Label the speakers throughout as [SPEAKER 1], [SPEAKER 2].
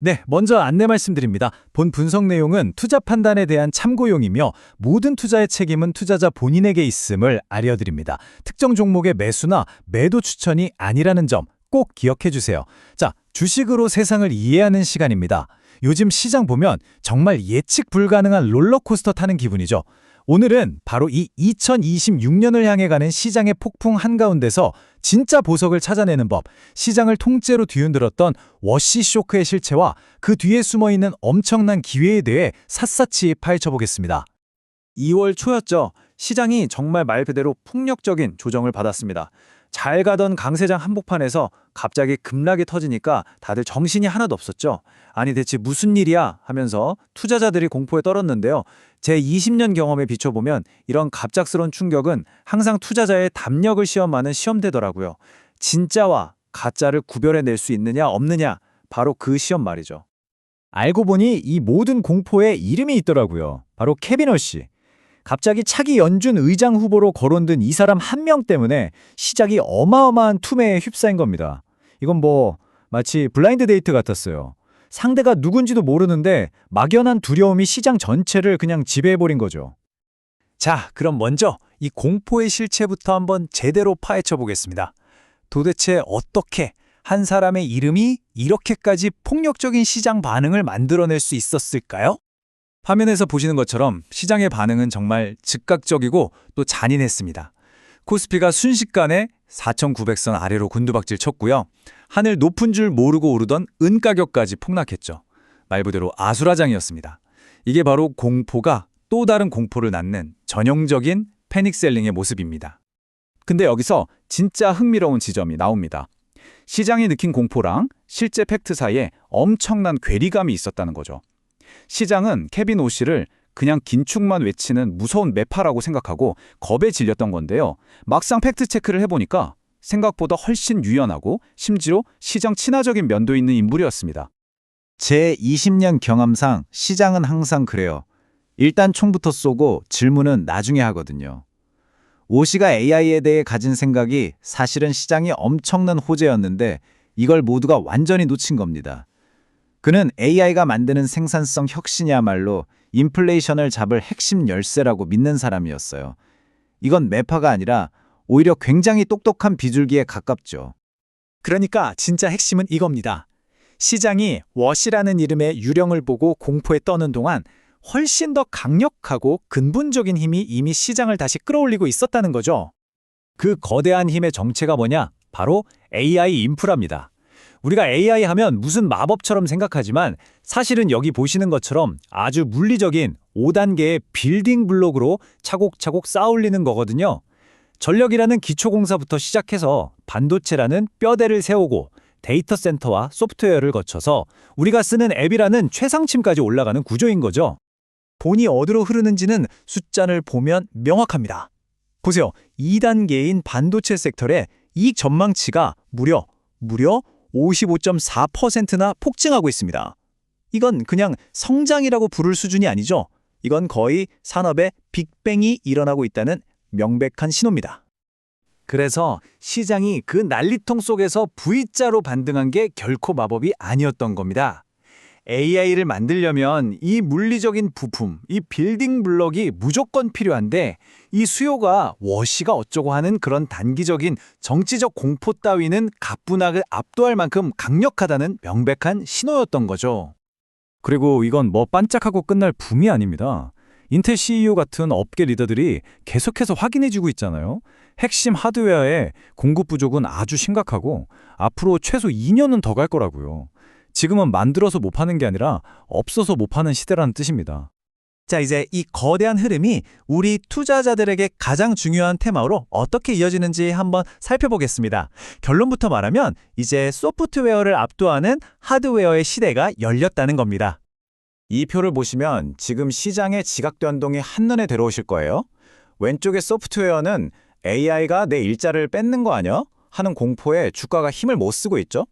[SPEAKER 1] 네, 먼저 안내 말씀드립니다. 본 분석 내용은 투자 판단에 대한 참고용이며 모든 투자의 책임은 투자자 본인에게 있음을 알려드립니다. 특정 종목의 매수나 매도 추천이 아니라는 점 꼭 기억해 주세요. 자, 주식으로 세상을 이해하는 시간입니다. 요즘 시장 보면 정말 예측 불가능한 롤러코스터 타는 기분이죠. 오늘은 바로 이 2026년을 향해 가는 시장의 폭풍 한가운데서 진짜 보석을 찾아내는 법, 시장을 통째로 뒤흔들었던 워시 쇼크의 실체와 그 뒤에 숨어있는 엄청난 기회에 대해 샅샅이 파헤쳐보겠습니다.
[SPEAKER 2] 2월 초였죠. 시장이 정말 말 그대로 폭력적인 조정을 받았습니다. 잘 가던 강세장 한복판에서 갑자기 급락이 터지니까 다들 정신이 하나도 없었죠. 아니 대체 무슨 일이야 하면서 투자자들이 공포에 떨었는데요. 제 20년 경험에 비춰보면 이런 갑작스러운 충격은 항상 투자자의 담력을 시험하는 시험대더라고요. 진짜와 가짜를 구별해낼 수 있느냐 없느냐, 바로 그 시험 말이죠.
[SPEAKER 1] 알고 보니 이 모든 공포에 이름이 있더라고요. 바로 케빈 홀씨. 갑자기 차기 연준 의장 후보로 거론된 이 사람 한 명 때문에 시작이 어마어마한 투매에 휩싸인 겁니다. 이건 마치 블라인드 데이트 같았어요. 상대가 누군지도 모르는데 막연한 두려움이 시장 전체를 그냥 지배해버린 거죠. 자, 그럼 먼저 이 공포의 실체부터 한번 제대로 파헤쳐 보겠습니다. 도대체 어떻게 한 사람의 이름이 이렇게까지 폭력적인 시장 반응을 만들어낼 수 있었을까요? 화면에서 보시는 것처럼 시장의 반응은 정말 즉각적이고 또 잔인했습니다. 코스피가 순식간에 4,900선 아래로 곤두박질 쳤고요. 하늘 높은 줄 모르고 오르던 은 가격까지 폭락했죠. 말 그대로 아수라장이었습니다. 이게 바로 공포가 또 다른 공포를 낳는 전형적인 패닉셀링의 모습입니다. 근데 여기서 진짜 흥미로운 지점이 나옵니다. 시장이 느낀 공포랑 실제 팩트 사이에 엄청난 괴리감이 있었다는 거죠. 시장은 케빈 오씨를 그냥 긴축만 외치는 무서운 매파라고 생각하고 겁에 질렸던 건데요. 막상 팩트체크를 해보니까 생각보다 훨씬 유연하고 심지어 시장 친화적인 면도 있는 인물이었습니다. 제 20년 경험상 시장은 항상 그래요. 일단 총부터 쏘고 질문은 나중에 하거든요. 오씨가 AI에 대해 가진 생각이 사실은 시장이 엄청난 호재였는데 이걸 모두가 완전히 놓친 겁니다. 그는 AI가 만드는 생산성 혁신이야말로 인플레이션을 잡을 핵심 열쇠라고 믿는 사람이었어요. 이건 매파가 아니라 오히려 굉장히 똑똑한 비둘기에 가깝죠. 그러니까 진짜 핵심은 이겁니다. 시장이 워시라는 이름의 유령을 보고 공포에 떠는 동안 훨씬 더 강력하고 근본적인 힘이 이미 시장을 다시 끌어올리고 있었다는 거죠. 그 거대한 힘의 정체가 뭐냐? 바로 AI 인프라입니다. 우리가 AI 하면 무슨 마법처럼 생각하지만 사실은 여기 보시는 것처럼 아주 물리적인 5단계의 빌딩 블록으로 차곡차곡 쌓아올리는 거거든요. 전력이라는 기초공사부터 시작해서 반도체라는 뼈대를 세우고 데이터 센터와 소프트웨어를 거쳐서 우리가 쓰는 앱이라는 최상층까지 올라가는 구조인 거죠. 돈이 어디로 흐르는지는 숫자를 보면 명확합니다. 보세요. 2단계인 반도체 섹터의 이익 전망치가 무려 55.4%나 폭증하고 있습니다. 이건 그냥 성장이라고 부를 수준이 아니죠. 이건 거의 산업의 빅뱅이 일어나고 있다는 명백한 신호입니다. 그래서 시장이 그 난리통 속에서 V자로 반등한 게 결코 마법이 아니었던 겁니다. AI를 만들려면 이 물리적인 부품, 이 빌딩 블럭이 무조건 필요한데 이 수요가 워시가 어쩌고 하는 그런 단기적인 정치적 공포 따위는 가뿐하게 압도할 만큼 강력하다는 명백한 신호였던 거죠. 그리고 이건 반짝하고 끝날 붐이 아닙니다. 인텔 CEO 같은 업계 리더들이 계속해서 확인해주고 있잖아요. 핵심 하드웨어의 공급 부족은 아주 심각하고 앞으로 최소 2년은 더 갈 거라고요. 지금은 만들어서 못 파는 게 아니라 없어서 못 파는 시대라는 뜻입니다. 자, 이제 이 거대한 흐름이 우리 투자자들에게 가장 중요한 테마로 어떻게 이어지는지 한번 살펴보겠습니다. 결론부터 말하면 이제 소프트웨어를 압도하는 하드웨어의 시대가 열렸다는 겁니다. 이 표를 보시면 지금 시장의 지각변동이 한눈에 들어오실 거예요. 왼쪽의 소프트웨어는 AI가 내 일자를 뺏는 거 아니야? 하는 공포에 주가가 힘을 못 쓰고 있죠.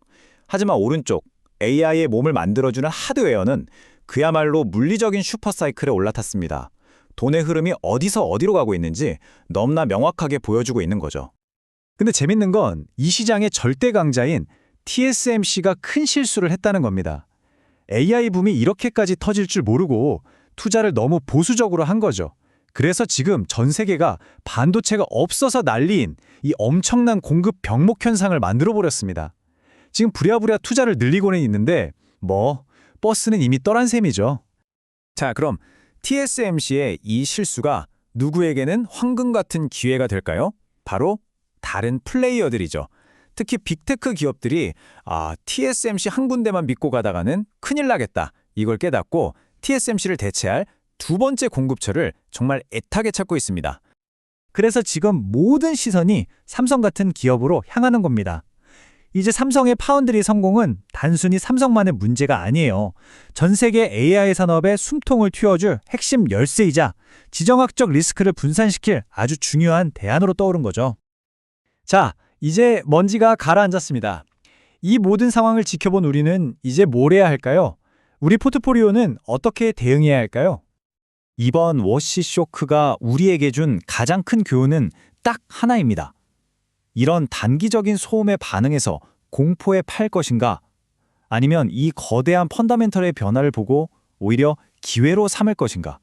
[SPEAKER 1] 하지만 오른쪽 AI의 몸을 만들어주는 하드웨어는 그야말로 물리적인 슈퍼사이클에 올라탔습니다. 돈의 흐름이 어디서 어디로 가고 있는지 너무나 명확하게 보여주고 있는 거죠. 근데 재밌는 건 이 시장의 절대 강자인 TSMC가 큰 실수를 했다는 겁니다. AI 붐이 이렇게까지 터질 줄 모르고 투자를 너무 보수적으로 한 거죠. 그래서 지금 전 세계가 반도체가 없어서 난리인 이 엄청난 공급 병목 현상을 만들어 버렸습니다. 지금 부랴부랴 투자를 늘리고는 있는데 버스는 이미 떠난 셈이죠. 자, 그럼 TSMC의 이 실수가 누구에게는 황금 같은 기회가 될까요? 바로 다른 플레이어들이죠. 특히 빅테크 기업들이 TSMC 한 군데만 믿고 가다가는 큰일 나겠다. 이걸 깨닫고 TSMC를 대체할 두 번째 공급처를 정말 애타게 찾고 있습니다. 그래서 지금 모든 시선이 삼성 같은 기업으로 향하는 겁니다. 이제 삼성의 파운드리 성공은 단순히 삼성만의 문제가 아니에요. 전 세계 AI 산업의 숨통을 틔워줄 핵심 열쇠이자 지정학적 리스크를 분산시킬 아주 중요한 대안으로 떠오른 거죠. 자, 이제 먼지가 가라앉았습니다. 이 모든 상황을 지켜본 우리는 이제 뭘 해야 할까요? 우리 포트폴리오는 어떻게 대응해야 할까요? 이번 워시 쇼크가 우리에게 준 가장 큰 교훈은 딱 하나입니다. 이런 단기적인 소음에 반응해서 공포에 팔 것인가? 아니면 이 거대한 펀더멘털의 변화를 보고 오히려 기회로 삼을 것인가?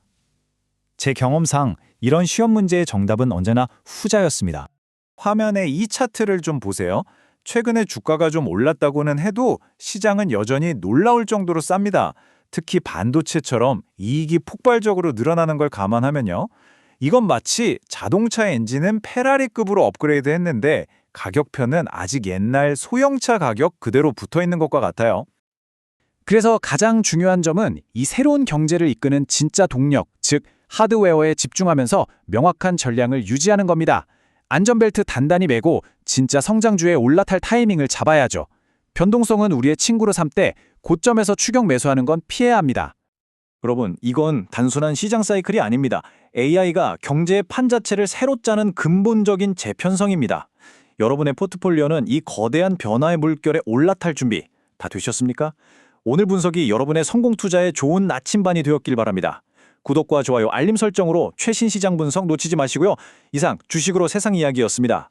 [SPEAKER 1] 제 경험상 이런 시험 문제의 정답은 언제나 후자였습니다.
[SPEAKER 2] 화면에 이 차트를 좀 보세요. 최근에 주가가 좀 올랐다고는 해도 시장은 여전히 놀라울 정도로 쌉니다. 특히 반도체처럼 이익이 폭발적으로 늘어나는 걸 감안하면요. 이건 마치 자동차 엔진은 페라리급으로 업그레이드 했는데 가격표는 아직 옛날 소형차 가격 그대로 붙어 있는 것과 같아요.
[SPEAKER 1] 그래서 가장 중요한 점은 이 새로운 경제를 이끄는 진짜 동력, 즉 하드웨어에 집중하면서 명확한 전략을 유지하는 겁니다. 안전벨트 단단히 매고 진짜 성장주에 올라탈 타이밍을 잡아야죠. 변동성은 우리의 친구로 삼되 고점에서 추격 매수하는 건 피해야 합니다. 여러분, 이건 단순한 시장 사이클이 아닙니다. AI가 경제의 판 자체를 새로 짜는 근본적인 재편성입니다. 여러분의 포트폴리오는 이 거대한 변화의 물결에 올라탈 준비 다 되셨습니까? 오늘 분석이 여러분의 성공 투자에 좋은 나침반이 되었길 바랍니다. 구독과 좋아요, 알림 설정으로 최신 시장 분석 놓치지 마시고요. 이상 주식으로 세상 이야기였습니다.